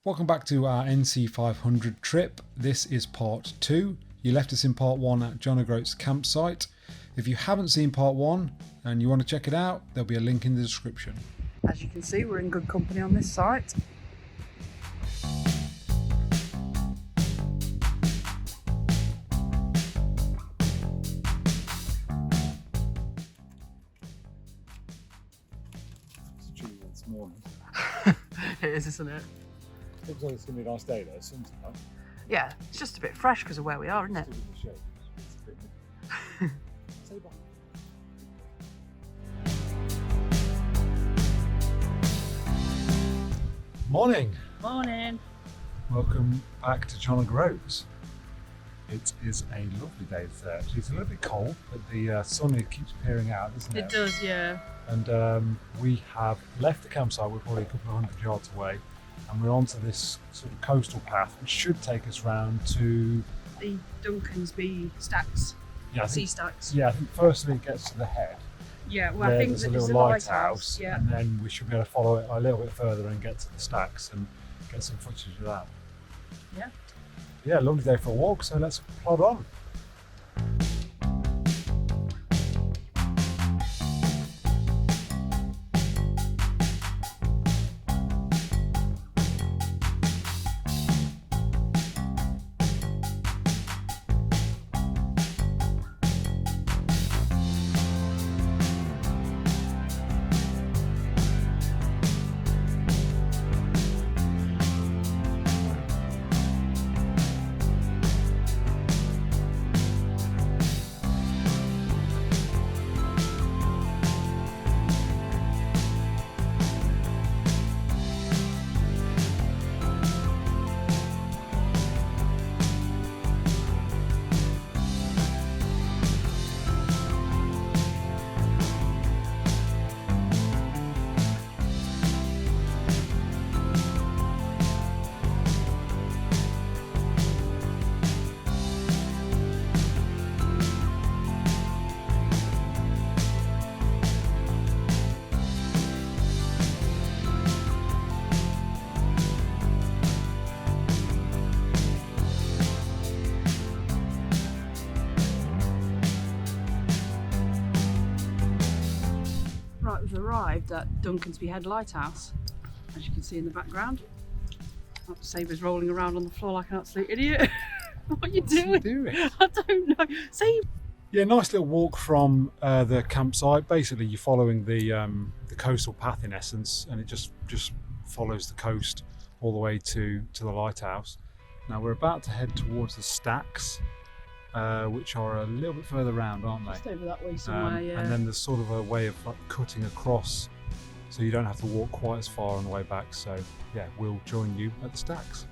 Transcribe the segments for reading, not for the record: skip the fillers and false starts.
Welcome back to our NC500 trip. This is part 2. You left us in part 1 at John O Groats Campsite. If you haven't seen part 1 and you want to check it out, there'll be a link in the description. As you can see, we're in good company on this site. It's chilly this morning. It is, isn't it? Looks like it's going to be a nice day though, sun's out. Yeah, it's just a bit fresh because of where we are, isn't it? Still in the shade. It's a bit Say bye. Morning! Morning. Welcome back to John O Groats. It is a lovely day today actually. It's a little bit cold, but the sun keeps peering out, doesn't it? It does, yeah. And we have left the campsite. We're probably a couple of hundred yards away, and we're onto this sort of coastal path, which should take us round to The Duncansby stacks, sea stacks. Yeah, I think firstly it gets to the head. Yeah, well, I think there's a it's little a lighthouse, yeah. and then we should be able to follow it a little bit further and get to the stacks and get some footage of that. Yeah. Yeah, lovely day for a walk, so let's plod on. Right, we've arrived at Duncansby Head Lighthouse, as you can see in the background. Sabre's rolling around on the floor like an absolute idiot. What are you doing? I don't know. Sabre! Yeah, nice little walk from the campsite. Basically, you're following the coastal path in essence, and it just follows the coast all the way to the lighthouse. Now we're about to head towards the stacks, which are a little bit further round, aren't they? Just over that way somewhere, yeah. And then there's sort of a way of like cutting across, so you don't have to walk quite as far on the way back. So yeah, we'll join you at the stacks.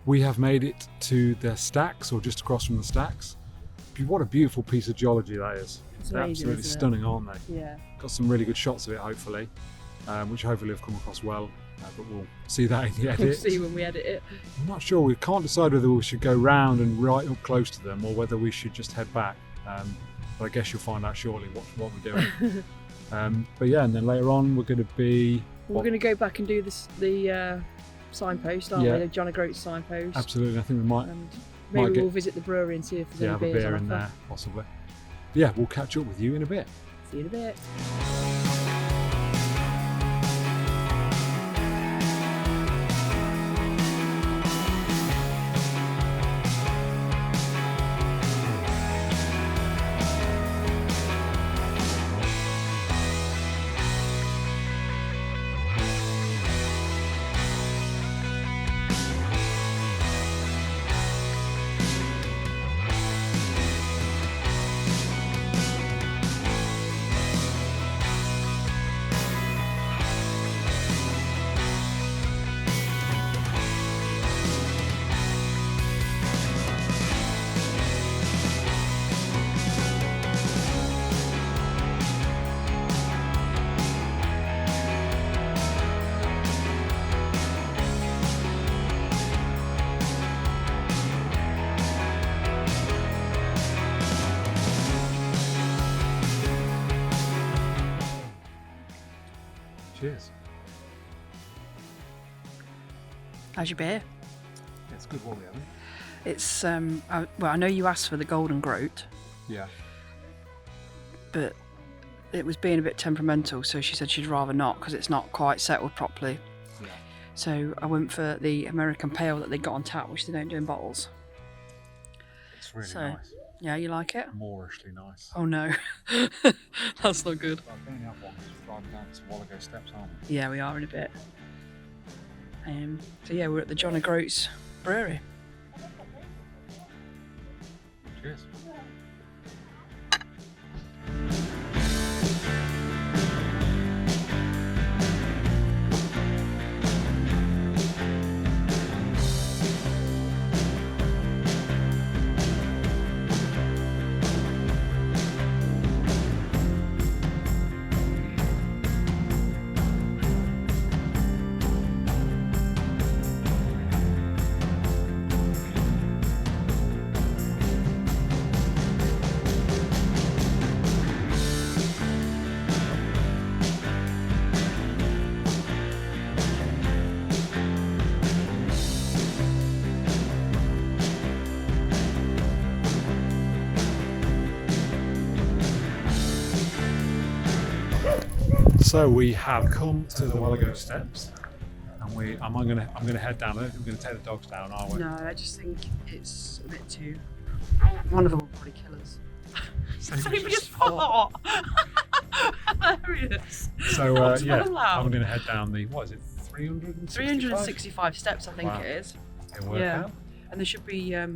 We have made it to the stacks, or just across from the stacks. What a beautiful piece of geology that is. It's They're amazing, absolutely isn't it? stunning, aren't they? Yeah. Got some really good shots of it, hopefully, which hopefully have come across well, but we'll see that in the edit. We'll see when we edit it. I'm not sure, we can't decide whether we should go round and right up close to them or whether we should just head back. But I guess you'll find out shortly what we're doing. But yeah, and then later on we're going to be... We're going to go back and do the signpost, aren't Yeah. we? The John O Groats signpost. Absolutely, I think we might And maybe Might get- we'll visit the brewery and see if there's have any a beers beer on in offer. there, possibly. Yeah, we'll catch up with you in a bit. See you in a bit. Cheers. How's your beer? It's good Wally, I think. It's well, I know you asked for the Golden Groat, Yeah. but it was being a bit temperamental, so she said she'd rather not because it's not quite settled properly. Yeah. So I went for the American Pale that they got on tap, which they don't do in bottles. It's really So, nice. Yeah, you like it? Moorishly nice. Oh no, that's not good. I'm going to have one just driving down to Whaligoe Steps, aren't we? Yeah, we are in a bit. So yeah, we're at the John O Groats brewery. Cheers. So we have come to the Whaligoe Steps, and I'm gonna head down. I don't think we're gonna take the dogs down, are we? No, I just think it's a bit too. One of them will probably kill us. Save just fought. Hilarious. So What's yeah, that allowed? I'm gonna head down the 365? 365 steps, I think Wow. it is. It'll work Yeah. out. And there should be, I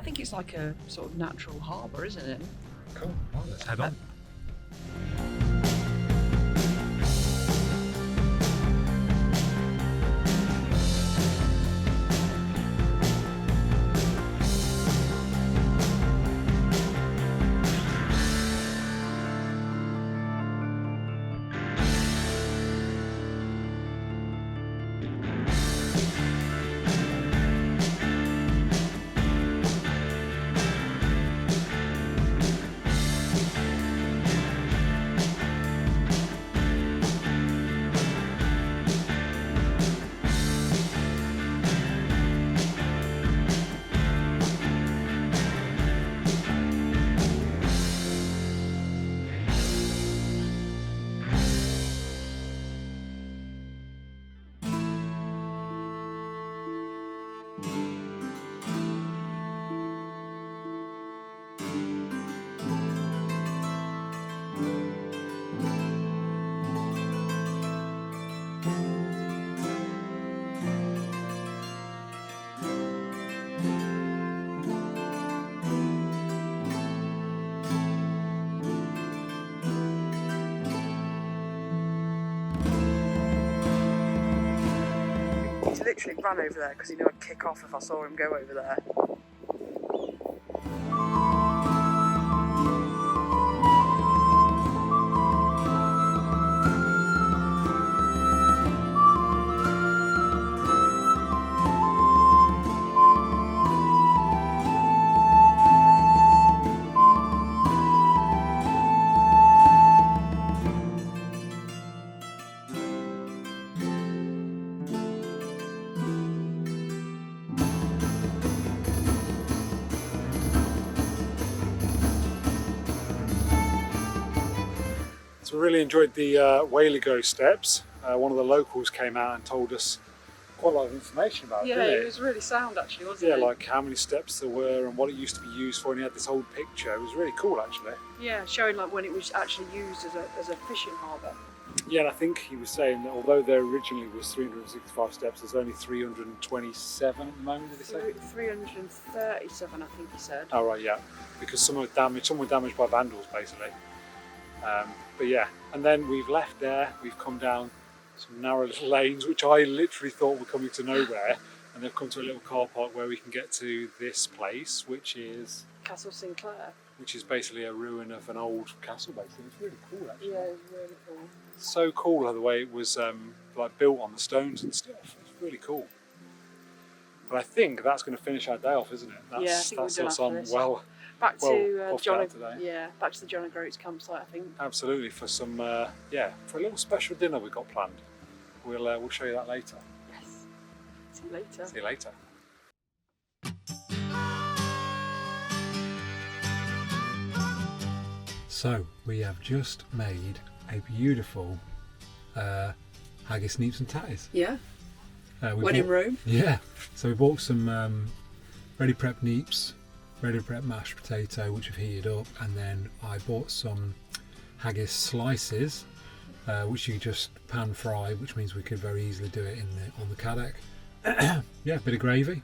think it's like a sort of natural harbour, isn't it? Cool. Well, let's head on. He literally ran over there because he knew I'd kick off if I saw him go over there. So we really enjoyed the Whaligoe Steps. One of the locals came out and told us quite a lot of information about it, Yeah, didn't it he? was really sound actually, wasn't Yeah, it? like how many steps there were and what it used to be used for, and he had this old picture. It was really cool, actually. Yeah, showing like when it was actually used as a fishing harbour. Yeah, and I think he was saying that although there originally was 365 steps, there's only 327 at the moment, did he say? 337, I think he said. Oh, right, yeah. Because some were damaged by vandals, basically. But yeah, and then we've left there, we've come down some narrow little lanes, which I literally thought were coming to nowhere, and they've come to a little car park where we can get to this place, which is Castle Sinclair. basically a ruin of an old castle, basically. It's really cool, actually. Yeah, it was really cool. So cool the way it was like built on the stones and stuff. It's really cool. But I think that's going to finish our day off, isn't it? That's, Yeah, I think we're done us after on this. well Back Well, to off John. out today. Yeah, back to the John O Groats Campsite, I think. Absolutely, for some for a little special dinner we've got planned. We'll show you that later. Yes. See you later. See you later. So we have just made a beautiful haggis, neeps and tatties. Yeah. We When in bought- Rome. Yeah. So we bought some ready prep neeps, ready prep mashed potato, which we've heated up, and then I bought some haggis slices, which you just pan fry, which means we could very easily do it on the Cadec. Yeah, bit of gravy.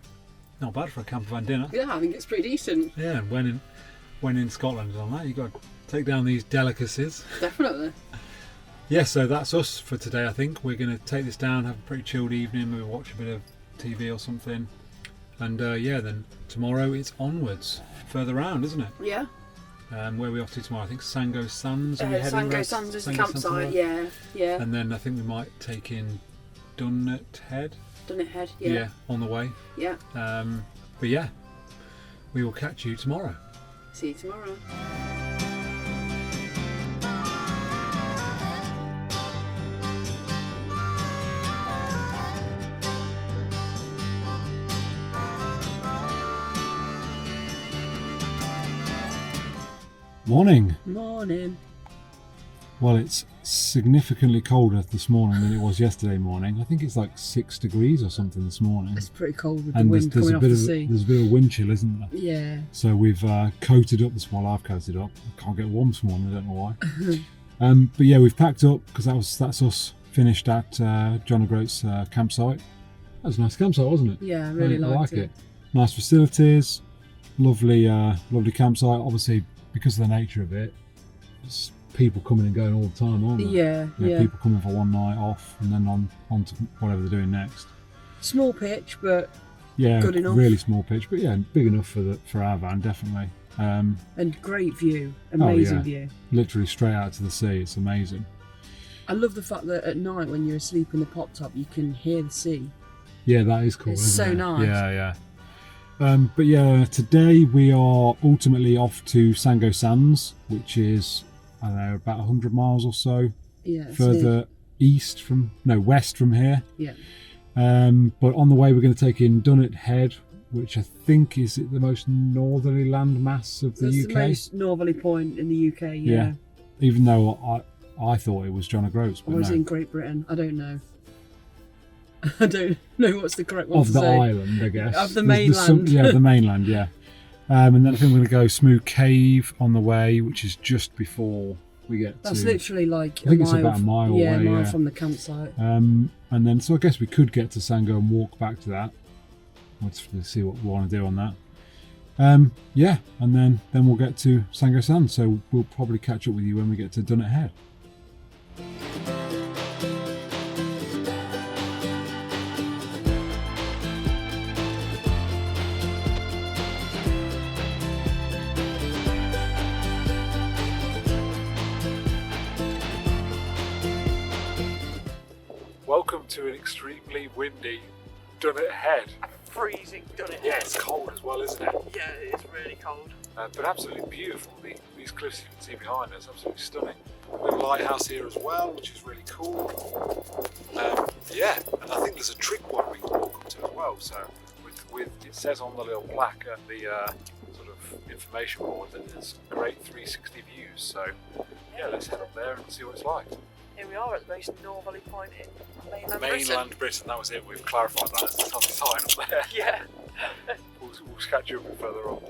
Not bad for a campervan dinner. Yeah, I think it's pretty decent. Yeah, and when in Scotland and on that, you've got to take down these delicacies. Definitely. Yeah, so that's us for today, I think. We're going to take this down, have a pretty chilled evening, maybe watch a bit of TV or something. And then tomorrow it's onwards, further round, isn't it? Yeah. Where are we off to tomorrow? I think Sango Sands. Are we heading Sango west? Sands is the Sango Sands campsite, tomorrow? yeah. And then I think we might take in Dunnet Head. Dunnet Head, yeah. On the way. Yeah. But yeah, we will catch you tomorrow. See you tomorrow. Morning. Morning. Well, it's significantly colder this morning than it was yesterday morning. I think it's like 6 degrees or something this morning. It's pretty cold with the And wind there's coming a off bit the of sea. there's a bit of wind chill, isn't there? Yeah. So we've coated up this. Well, I've coated up. I can't get warm this morning. I don't know why. But yeah, we've packed up because that's us finished at John O Groats Campsite. That was a nice campsite, wasn't it? Yeah, I really liked it. Nice facilities, lovely campsite. Obviously, because of the nature of it, it's people coming and going all the time, aren't there? Yeah. People coming for one night off and then on to whatever they're doing next. Small pitch, but Yeah, good enough. really small pitch, but yeah, big enough for our van, definitely. And great view, amazing view. Literally straight out to the sea. It's amazing. I love the fact that at night when you're asleep in the pop top, you can hear the sea. Yeah, that is cool. It's isn't so it? nice. Yeah. But yeah, today we are ultimately off to Sango Sands, which is, I don't know, about 100 miles or so Yeah. it's further west from here. near. But on the way we're going to take in Dunnet Head, which I think is the most northerly landmass of the That's UK. the most northerly point in the UK. Yeah. Even though I thought it was John O Groats, but Or is it no. in Great Britain? I don't know. I don't know what's the correct one Of to the say. island, I guess. Of the There's mainland. the mainland, yeah. And then I think we're going to go Smoo Cave on the way, which is just before we get That's to... literally like I think it's about a mile yeah, away, a mile yeah. from the campsite. And then, so I guess we could get to Sango and walk back to that. Let's see what we want to do on that. And then we'll get to Sango Sands. So we'll probably catch up with you when we get to Dunnet Head. Welcome to an extremely windy Dunnet Head. Freezing, done it. Yeah, it's cold as well, isn't it? Yeah, it's really cold. But absolutely beautiful. These cliffs you can see behind us, absolutely stunning. We've got a lighthouse here as well, which is really cool. And I think there's a trig one we can walk up to as well. So with it says on the little plaque at the sort of information board that there's great 360 views. So yeah, let's head up there and see what it's like. Here we are at the most northerly point in mainland Mainland Britain, that was it. We've clarified that. It's on the sign up there. Yeah. We'll catch you a bit further on.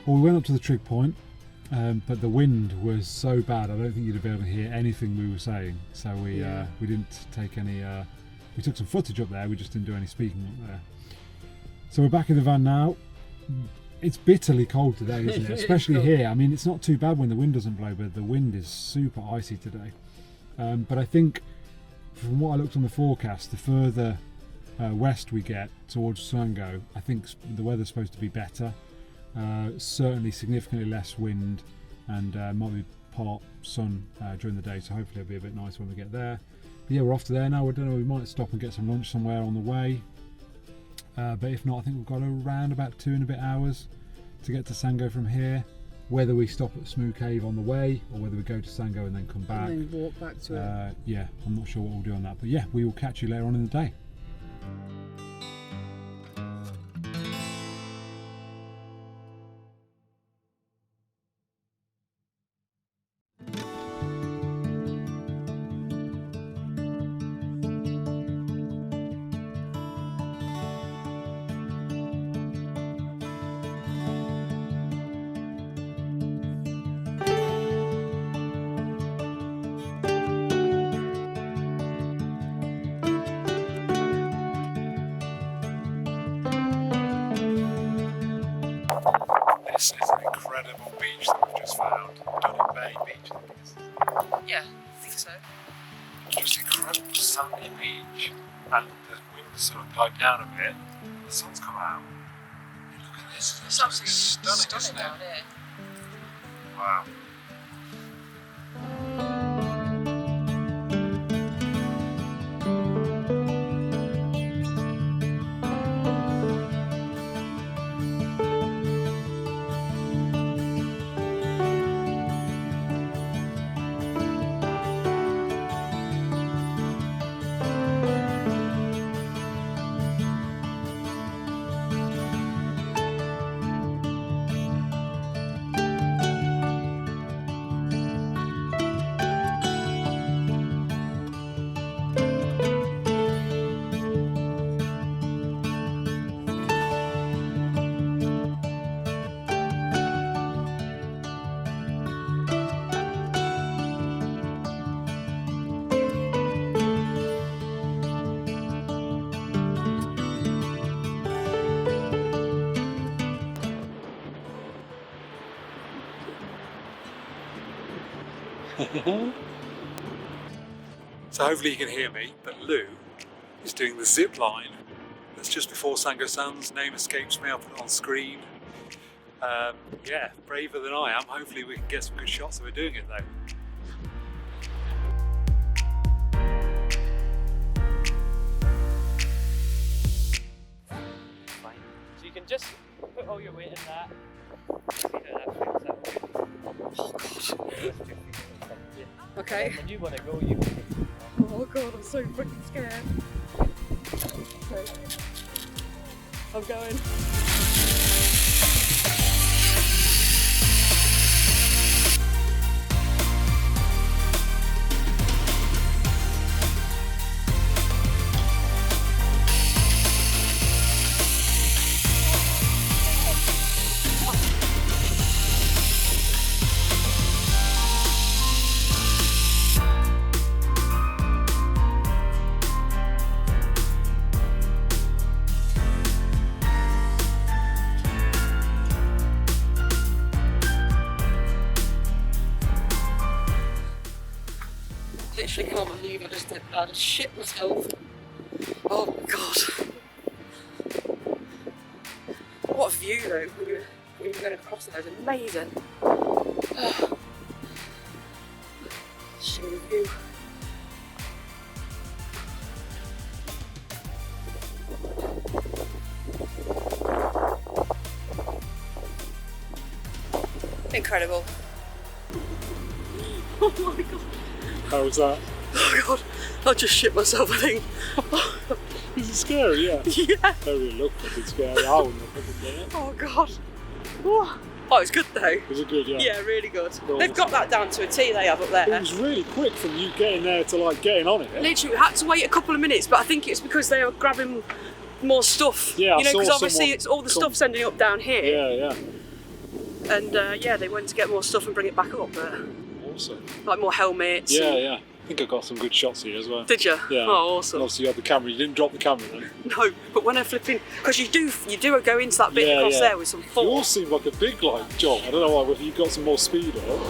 Well, we went up to the trig point, but the wind was so bad I don't think you'd be able to hear anything we were saying. So we didn't take any. We took some footage up there. We just didn't do any speaking up there. So we're back in the van now. It's bitterly cold today, isn't it? Especially here. I mean, it's not too bad when the wind doesn't blow, but the wind is super icy today. But I think from what I looked on the forecast, the further west we get towards Sango, I think the weather's supposed to be better. Certainly significantly less wind, and might be part sun during the day, so hopefully it'll be a bit nicer when we get there. But yeah, we're off to there now. I don't know, we might stop and get some lunch somewhere on the way. But if not, I think we've got around about 2 and a bit hours to get to Sango from here. Whether we stop at Smoo Cave on the way, or whether we go to Sango and then come back. And then walk back to it. Yeah, I'm not sure what we'll do on that. But yeah, we will catch you later on in the day. This is an incredible beach that we've just found. Dunnet Bay Beach, I think it is. Yeah, I think so. Just incredible sandy beach, and the wind's sort of died down a bit. The sun's come out. Look at this. It's absolutely stunning, isn't it? down here. Wow. So hopefully you can hear me, but Lou is doing the zip line that's just before Sango Sands. Name escapes me, I'll put it on screen. Yeah, braver than I am. Hopefully we can get some good shots of her doing it though. Fine. So you can just put all your weight in that. Oh god. Okay. When you want to go, you can. Oh god, I'm so freaking scared. Okay. I'm going. Literally can't believe I just did that. I just shit myself. Oh my god. What a view though, when you were going across there, it was amazing. Oh. Show the view. Incredible. Oh my god. How was that? Oh god, I just shit myself, I think. Is it scary? Yeah. Yeah. That really looked fucking scary. I wouldn't have fucking done it. Oh god. Oh, it was good though. Was it good? Yeah. Yeah, really good. Well, They've got that down to a T, they have up there. It was really quick from you getting there to like getting on it. Literally, we had to wait a couple of minutes, but I think it's because they were grabbing more stuff. Yeah, you know, I saw because obviously someone it's all the stuff's ending up down here. Yeah, And yeah, they went to get more stuff and bring it back up, but Awesome. like more helmets. Yeah. think I got some good shots here as well. Did you? Yeah. Oh, awesome. And obviously you had the camera. You didn't drop the camera though. No, but when I'm flipping, because you do go into that bit across there with some force. You all seem like a big job. I don't know why, whether you got some more speed or.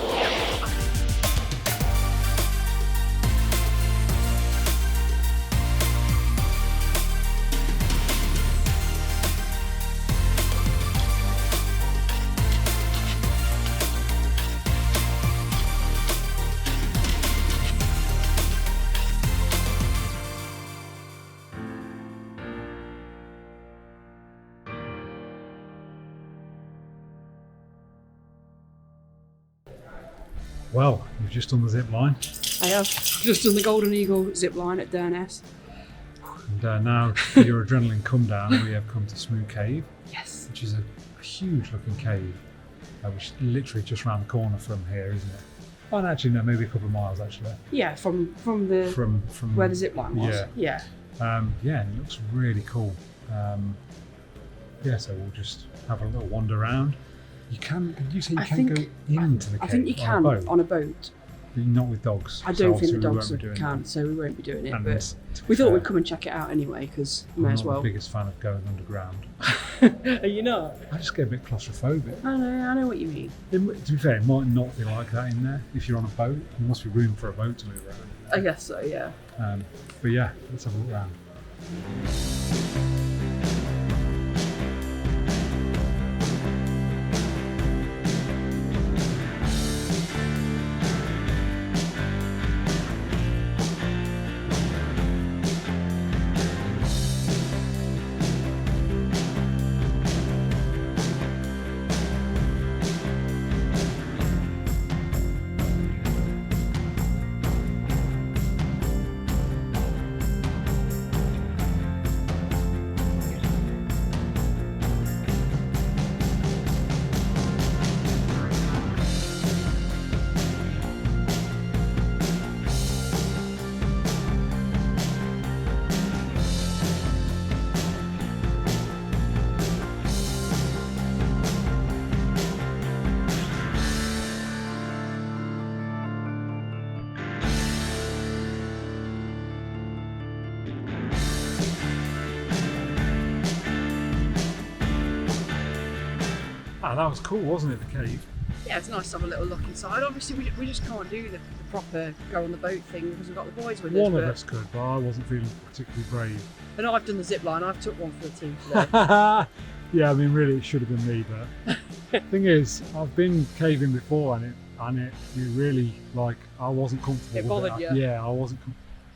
Well, you've just done the zip line. I have just done the Golden Eagle Zipline at Durness. And now, for your adrenaline come down, we have come to Smoo Cave. Yes. Which is a huge looking cave, which is literally just round the corner from here, isn't it? Oh, and actually, no, maybe a couple of miles actually. Yeah, from where the zipline was. Yeah. Yeah, and it looks really cool. Yeah, so we'll just have a little wander around. You can. Did you say you can go into the cave? I think you can on a boat. But not with dogs. I don't think the dogs can, so we won't be doing it. But we thought we'd come and check it out anyway, because we may as well. I'm not the biggest fan of going underground. Are you not? I just get a bit claustrophobic. I know what you mean. To be fair, it might not be like that in there. If you're on a boat, there must be room for a boat to move around. I guess so, yeah. But yeah, let's have a look around. Ah, that was cool, wasn't it, the cave? Yeah, it's nice to have a little look inside. Obviously, we just can't do the proper go on the boat thing because we've got the boys with us. One of us could, but I wasn't feeling particularly brave. And I've done the zip line. I've took one for the team today. Yeah, I mean, really, it should have been me, but thing is, I've been caving before, and it really, like, I wasn't comfortable. It bothered with you? it. Yeah, I wasn't.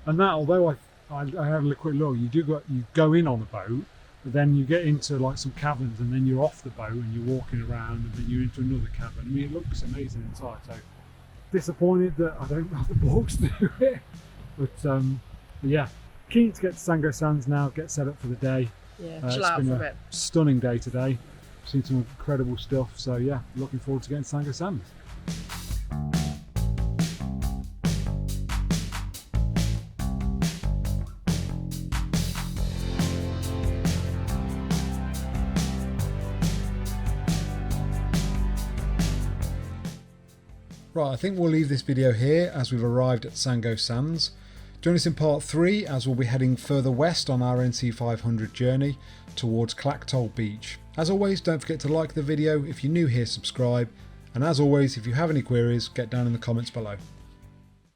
And that, although I had a quick look, you go in on the boat, but then you get into like some caverns, and then you're off the boat and you're walking around, and then you're into another cavern. I mean, it looks amazing inside. So disappointed that I don't have the balls to do it, but yeah, keen to get to Sango Sands now, get set up for the day. Yeah, chill out for a bit. Stunning day today. Seen some incredible stuff. So yeah, looking forward to getting to Sango Sands. Right, I think we'll leave this video here as we've arrived at Sango Sands. Join us in part 3 as we'll be heading further west on our NC500 journey towards Clactol Beach. As always, don't forget to like the video. If you're new here, subscribe. And as always, if you have any queries, get down in the comments below.